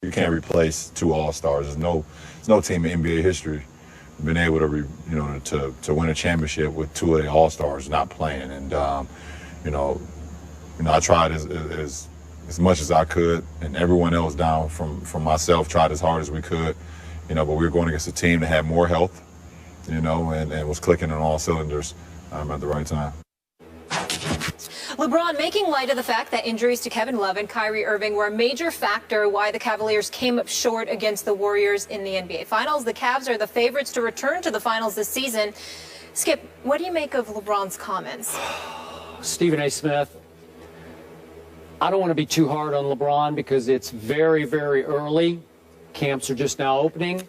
You can't replace two All-Stars. There's no team in NBA history been able to, to win a championship with two of the All-Stars not playing. And, I tried as much as I could, and everyone else down from myself tried as hard as we could, but we were going against a team that had more health, and was clicking on all cylinders at the right time. LeBron making light of the fact that injuries to Kevin Love and Kyrie Irving were a major factor why the Cavaliers came up short against the Warriors in the NBA Finals. The Cavs are the favorites to return to the finals this season. Skip, what do you make of LeBron's comments? Stephen A. Smith, I don't want to be too hard on LeBron because it's very, very early. Camps are just now opening.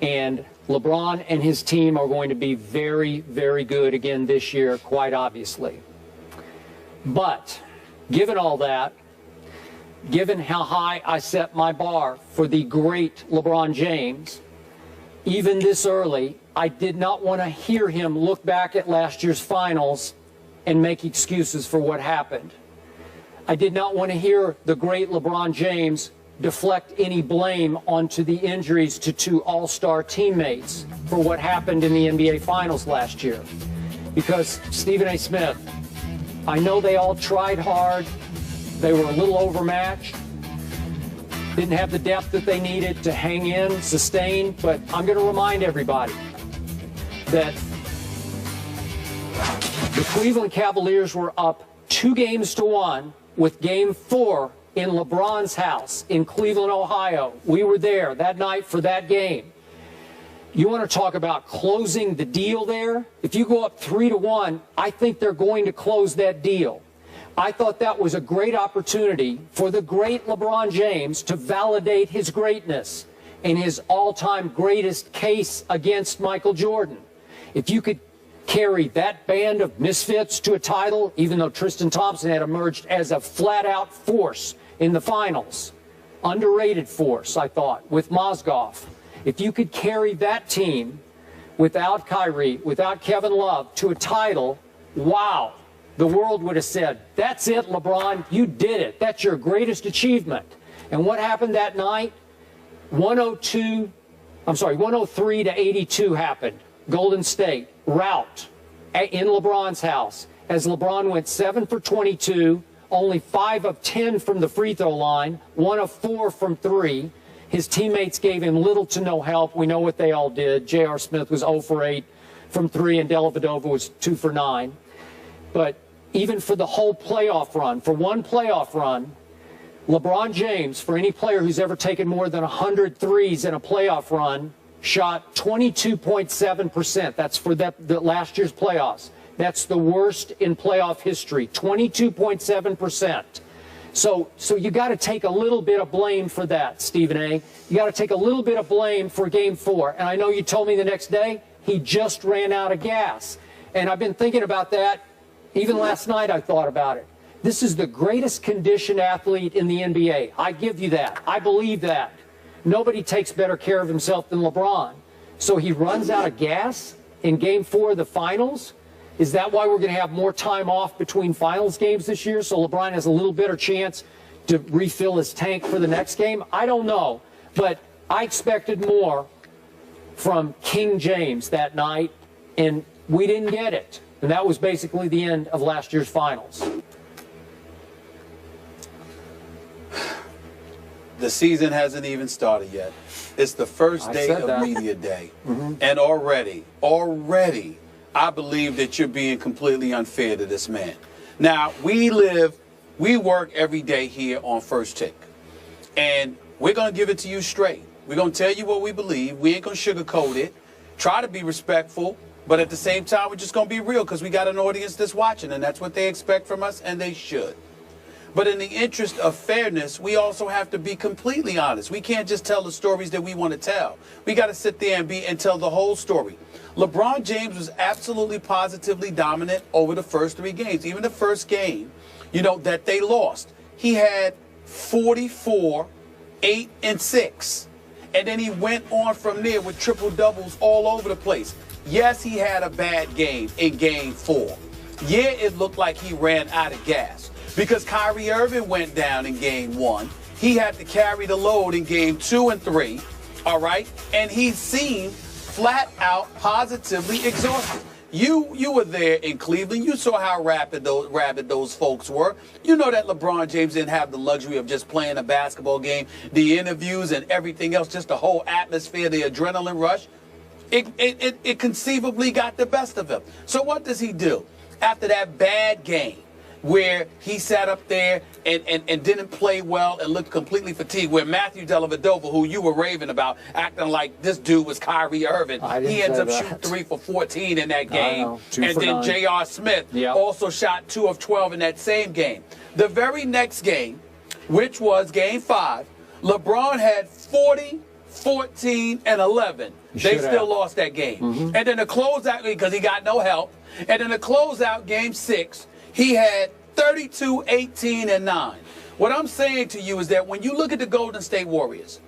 And LeBron and his team are going to be very, very good again this year, quite obviously. But given all that, given how high I set my bar for the great LeBron James, even this early, I did not want to hear him look back at last year's finals and make excuses for what happened. I did not want to hear the great LeBron James deflect any blame onto the injuries to two all-star teammates for what happened in the NBA Finals last year. Because, Stephen A. Smith, I know they all tried hard. They were a little overmatched. Didn't have the depth that they needed to hang in, sustain. But I'm going to remind everybody that the Cleveland Cavaliers were up 2-1 with Game 4 in LeBron's house in Cleveland, Ohio. We were there that night for that game. You want to talk about closing the deal there? If you go up 3-1, I think they're going to close that deal. I thought that was a great opportunity for the great LeBron James to validate his greatness and his all-time greatest case against Michael Jordan. If you could carry that band of misfits to a title, even though Tristan Thompson had emerged as a flat-out force in the finals, underrated force, I thought, with Mozgov. If you could carry that team without Kyrie, without Kevin Love to a title, wow, the world would have said, that's it, LeBron, you did it. That's your greatest achievement. And what happened that night? 103 to 82 happened. Golden State, rout in LeBron's house. As LeBron went 7 for 22, only 5 of 10 from the free throw line, 1 of 4 from 3. His teammates gave him little to no help. We know what they all did. J.R. Smith was 0 for 8 from 3, and Dellavedova was 2 for 9. But even for the whole playoff run, for one playoff run, LeBron James, for any player who's ever taken more than 100 threes in a playoff run, shot 22.7%. That's for the last year's playoffs. That's the worst in playoff history, 22.7%. So you got to take a little bit of blame for that, Stephen A. You got to take a little bit of blame for Game 4. And I know you told me the next day he just ran out of gas. And I've been thinking about that. Even last night I thought about it. This is the greatest conditioned athlete in the NBA. I give you that. I believe that. Nobody takes better care of himself than LeBron. So he runs out of gas in Game 4 of the finals? Is that why we're going to have more time off between finals games this year, so LeBron has a little better chance to refill his tank for the next game? I don't know, but I expected more from King James that night, and we didn't get it. And that was basically the end of last year's finals. The season hasn't even started yet. It's the first day of media day. And already, I believe that you're being completely unfair to this man. Now, we work every day here on First Take. And we're going to give it to you straight. We're going to tell you what we believe. We ain't going to sugarcoat it. Try to be respectful. But at the same time, we're just going to be real because we got an audience that's watching. And that's what they expect from us, and they should. But in the interest of fairness, we also have to be completely honest. We can't just tell the stories that we want to tell. We got to sit there and tell the whole story. LeBron James was absolutely positively dominant over the first 3 games. Even the first game, that they lost. He had 44, 8, and 6. And then he went on from there with triple doubles all over the place. Yes, he had a bad game in Game 4. Yeah, it looked like he ran out of gas. Because Kyrie Irving went down in Game 1. he had to carry the load in game 2 and 3, all right? And he seemed flat out positively exhausted. You were there in Cleveland. You saw how rabid those folks were. You know that LeBron James didn't have the luxury of just playing a basketball game, the interviews and everything else, just the whole atmosphere, the adrenaline rush. It conceivably got the best of him. So what does he do? After that bad game where he sat up there and didn't play well and looked completely fatigued, where Matthew Dellavedova, who you were raving about, acting like this dude was Kyrie Irving, he ends up shooting 3 for 14 in that game. And then J.R. Smith also shot 2 of 12 in that same game. The very next game, which was game 5, LeBron had 40, 14, and 11. They still lost that game. And then the closeout, because he got no help, and then the closeout game 6, he had 32, 18, and 9. What I'm saying to you is that when you look at the Golden State Warriors,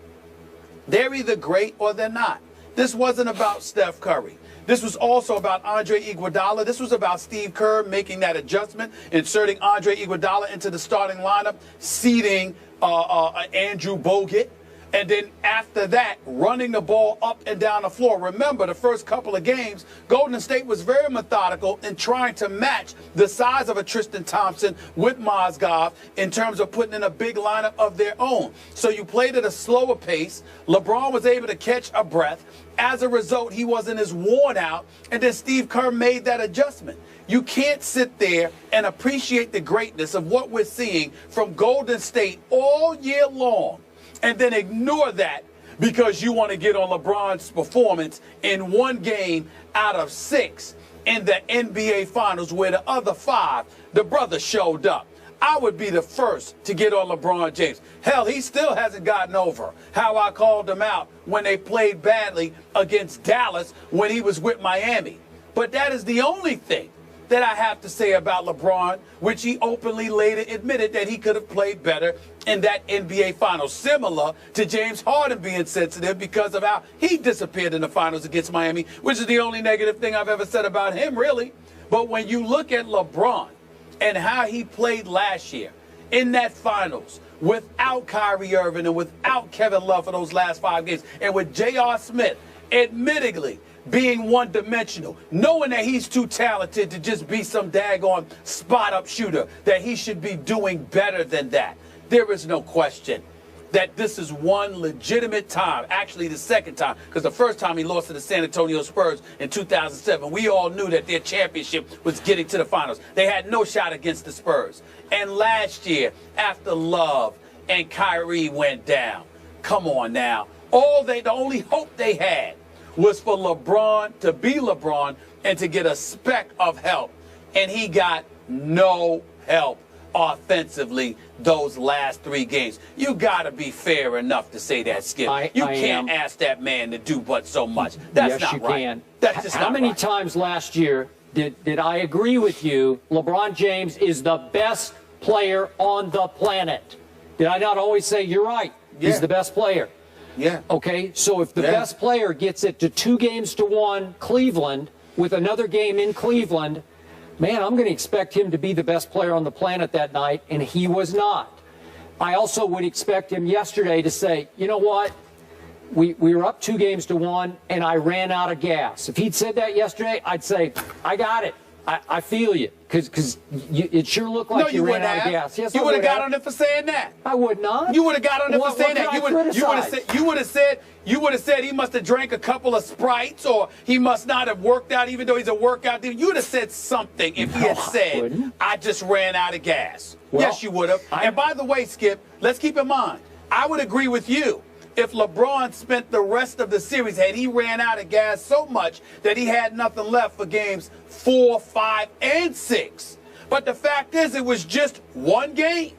they're either great or they're not. This wasn't about Steph Curry. This was also about Andre Iguodala. This was about Steve Kerr making that adjustment, inserting Andre Iguodala into the starting lineup, seating Andrew Bogut. And then after that, running the ball up and down the floor. Remember, the first couple of games, Golden State was very methodical in trying to match the size of a Tristan Thompson with Mozgov in terms of putting in a big lineup of their own. So you played at a slower pace. LeBron was able to catch a breath. As a result, he wasn't as worn out. And then Steve Kerr made that adjustment. You can't sit there and appreciate the greatness of what we're seeing from Golden State all year long and then ignore that because you want to get on LeBron's performance in one game out of 6 in the NBA Finals where the other 5, the brother showed up. I would be the first to get on LeBron James. Hell, he still hasn't gotten over how I called him out when they played badly against Dallas when he was with Miami. But that is the only thing that I have to say about LeBron, which he openly later admitted that he could have played better in that NBA Finals, similar to James Harden being sensitive because of how he disappeared in the Finals against Miami, which is the only negative thing I've ever said about him, really. But when you look at LeBron and how he played last year in that Finals without Kyrie Irving and without Kevin Love for those last 5 games, and with J.R. Smith, admittedly, being one-dimensional, knowing that he's too talented to just be some daggone spot-up shooter, that he should be doing better than that. There is no question that this is one legitimate time, actually the second time, because the first time he lost to the San Antonio Spurs in 2007, we all knew that their championship was getting to the finals. They had no shot against the Spurs. And last year, after Love and Kyrie went down, come on now, the only hope they had was for LeBron to be LeBron and to get a speck of help. And he got no help offensively those last 3 games. You got to be fair enough to say that, Skip. You can't ask that man to do but so much. That's not right. Yes, you can. That's just not right. How many times last year did I agree with you, LeBron James is the best player on the planet? Did I not always say, you're right, he's the best player? Yeah. Okay, so if the best player gets it to 2-1 Cleveland with another game in Cleveland, man, I'm going to expect him to be the best player on the planet that night, and he was not. I also would expect him yesterday to say, you know what, we were up 2-1, and I ran out of gas. If he'd said that yesterday, I'd say, I got it. I feel you, because it sure looked like you ran out of gas. Yes, you would have got on it for saying that. I would not. You would have got on it for saying that. You would have said he must have drank a couple of Sprites, or he must not have worked out, even though he's a workout dude. You would have said something if he had said, I just ran out of gas. Well, yes, you would have. And by the way, Skip, let's keep in mind, I would agree with you. If LeBron spent the rest of the series, had he ran out of gas so much that he had nothing left for games 4, 5, and 6. But the fact is, it was just one game.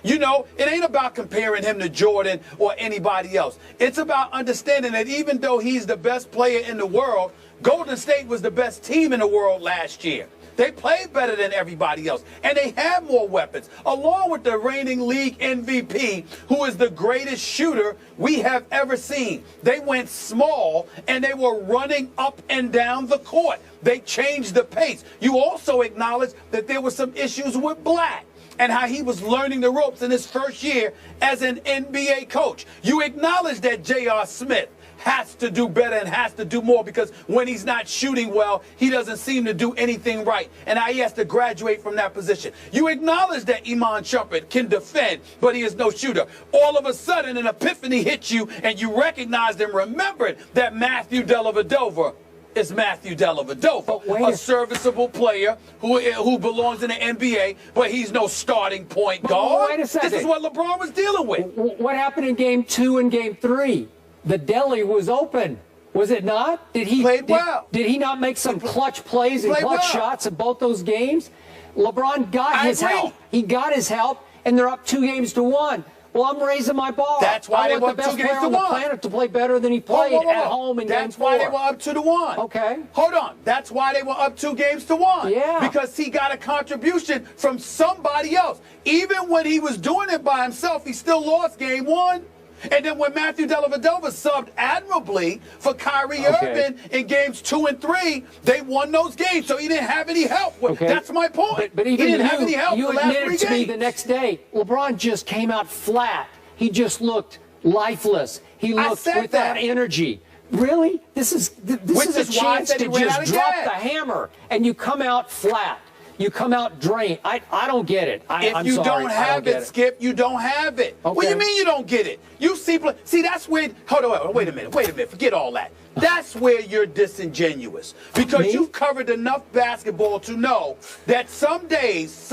You know, it ain't about comparing him to Jordan or anybody else. It's about understanding that even though he's the best player in the world, Golden State was the best team in the world last year. They played better than everybody else, and they have more weapons, along with the reigning league MVP, who is the greatest shooter we have ever seen. They went small, and they were running up and down the court. They changed the pace. You also acknowledge that there were some issues with Black. and how he was learning the ropes in his first year as an NBA coach. You acknowledge that J.R. Smith has to do better and has to do more, because when he's not shooting well, he doesn't seem to do anything right, and now he has to graduate from that position. You acknowledge that Iman Shumpert can defend, but he is no shooter. All of a sudden, an epiphany hits you, and you recognized and remembered that Matthew Dellavedova is Matthew Dellavedova, a serviceable player who belongs in the NBA, but he's no starting point guard. Wait a second. This is what LeBron was dealing with. What happened in Game 2 and Game 3? The deli was open, was it not? Did he played well? Did he not make some clutch plays and clutch shots in both those games? LeBron got his help. He got his help, and they're up 2-1. Well, I'm raising my bar. That's why they were up 2-1. the best player on the planet to play better than he played at home in Game 4. That's why they were up 2-1. Okay. Hold on. That's why they were up 2-1. Yeah. Because he got a contribution from somebody else. Even when he was doing it by himself, he still lost Game 1. And then when Matthew Dellavedova subbed admirably for Kyrie Irving in Games 2 and 3, they won those games. So he didn't have any help. That's my point. But even he didn't have any help you the last 3 admitted to me the next day, LeBron just came out flat. He just looked lifeless. He looked without energy. Really? This is a chance to just drop the hammer, and you come out flat. You come out drained. I don't get it. If you don't have it, Skip, you don't have it. Okay. What do you mean you don't get it? You see, that's where. Hold on, wait a minute. Forget all that. That's where you're disingenuous, because you've covered enough basketball to know that some days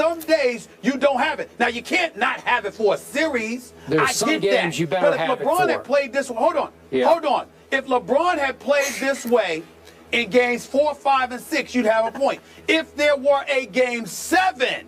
you don't have it. Now you can't not have it for a series. There's some games you better have it for. But if LeBron had played this way, hold on. If LeBron had played this way in games 4, 5, and 6, you'd have a point. If there were a game 7,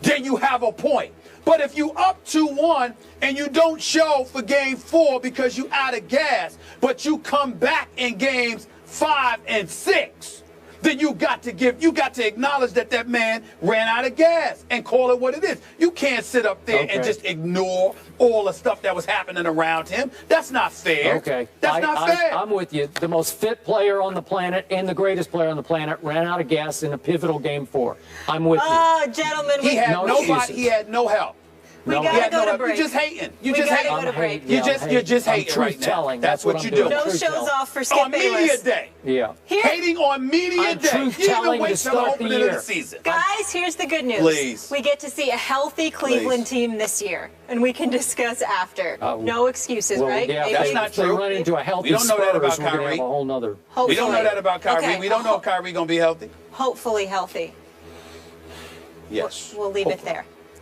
then you have a point. But if you up 2-1 and you don't show for game 4 because you out of gas, but you come back in games 5 and 6, then you got to acknowledge that man ran out of gas and call it what it is. You can't sit up there and just ignore all the stuff that was happening around him. That's not fair. Okay. That's not fair. I'm with you. The most fit player on the planet and the greatest player on the planet ran out of gas in a pivotal Game 4. I'm with you. Oh, gentlemen. He had nobody. He had no help. We gotta go to break. You're just hating. We gotta go to break. You're just hating right now. That's what you do. No shows off for Skip Bayless. On media day. Yeah. Hating on media day. You didn't even wait till the opening of the season. Guys, here's the good news. Please. We get to see a healthy Cleveland team this year, and we can discuss after. No excuses, right? Yeah, that's not true. If they run into a healthy we don't know that about Spurs, we're gonna Kyrie. have a whole nother. We don't know that about Kyrie. Okay. We don't know if Kyrie going to be healthy. Hopefully healthy. Yes. We'll leave it there.